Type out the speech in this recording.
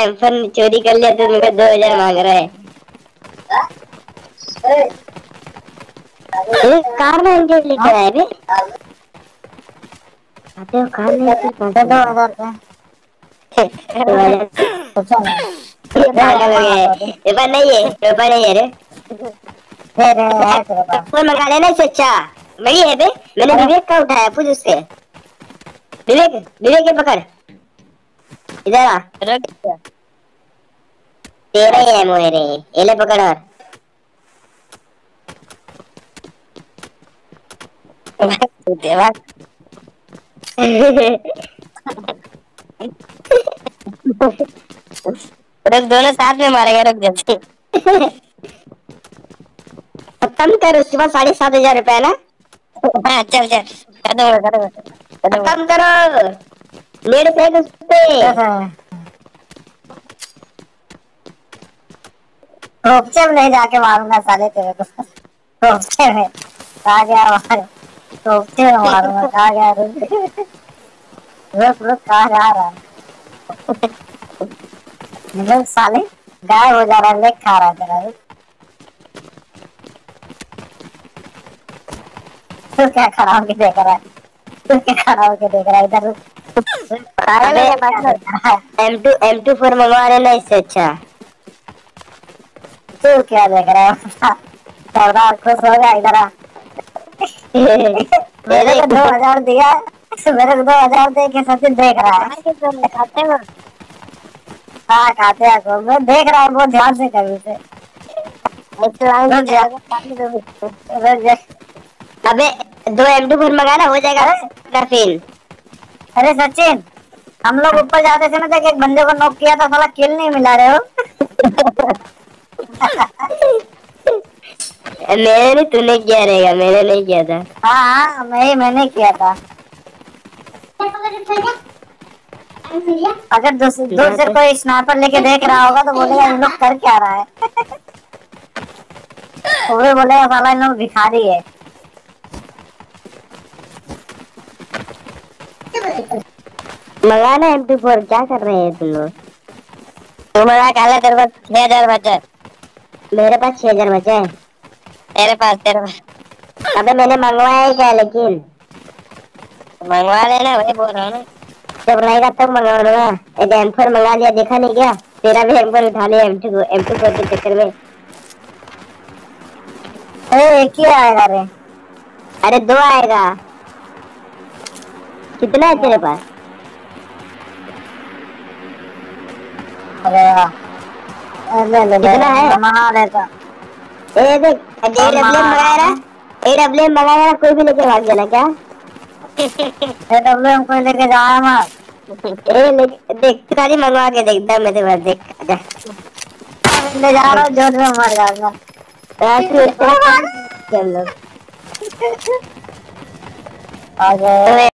M4 चोरी कर लिया तो मेरे को 2000 मांग रहा है। कार में एंट्री लेकर आए बे। आते हो कार में एंट्री कहाँ 2000 का 2000 अच्छा नहीं ये पागल हो गया है। पेपर नहीं है, पेपर नहीं है रे। फिर है तेरे पास। फोन मंगा लेना इससे अच्छा। वही है बे, मैंने विवेक का उठाया, पूछ उससे। विवेक, विवेक ये पकड़, इधर आ। रख दिया। तेरा ही है मोहरे, ये ले पकड़। और देवा रख, दोनों साथ में मारेगा, रख जल्दी। खत्म कर, उसके बाद 7500 रुपए है ना। हाँ चल चल, खत्म खत्म करो, नेट फेंक उस पे। रोपचे में नहीं जाके मारूंगा साले तेरे को। रोपचे में कहा गया मार, रोपचे में मारूंगा कहा गया। रुक रुक रुक, कहा जा रहा है मतलब साले, गायब हो जा रहा है, लेक खा रहा है तेरा। रुक, तू क्या खड़ा होके देख रहा है, तू क्या खड़ा होके देख रहा है इधर। रुक पागल अबे है क्या देख रहा है, M24 मंगवा लेना इससे अच्छा। तू क्या देख रहा है। सरदार खुश हो गया, इधर आ। मेरे को 2000 दिया, मेरे को 2000 दे के सचिन देख रहा है। खाते हो। हाँ खाते हैं को मैं देख रहा हूँ बहुत ध्यान से कभी से। रुक जा, रुक जा। अबे 2 M24 मंगाना हो जाएगा ना फिर। अरे सचिन, हम लोग ऊपर जाते थे ना, देख एक बंदे को नॉक किया था, साला किल नहीं मिला रहे हो। मैंने नहीं, तूने किया रहेगा, मैंने नहीं किया था। हाँ हाँ मैंने किया था। अगर दूर से कोई स्नाइपर लेके देख रहा होगा तो बोलेगा इन लोग कर क्या रहा है। वो भी बोलेगा साला इन लोग भिखारी है। मंगाना M24, क्या कर रहे हैं तुम लोग। तू मजा काला, तेरे पास 6000 बचा है। मेरे पास 6000 बचे हैं। तेरे पास अबे मैंने मंगवाया ही क्या, लेकिन मंगवा लेना, वही बोल रहा हूँ ना। जब रहेगा तब मंगवा लूंगा। एक M4 मंगा लिया, देखा नहीं क्या, तेरा भी M4 उठा लिया M24 के चक्कर में। एक ही आएगा रे। अरे 2 आएगा। कितना है तेरे पास। अरे ले ले ले, कितना है? मंगा लेता। ए देख, AWM मंगाया ना, AWM मंगाया ना, कोई भी लेके भाग जाना क्या। AWM कोई लेके जाया मत। देख सारी मंगवा के देखता मैं तेरे पास, देख आजा। ले जा रहा हूँ, जोर में मर जाऊंगा। तू हम लोग आ गए।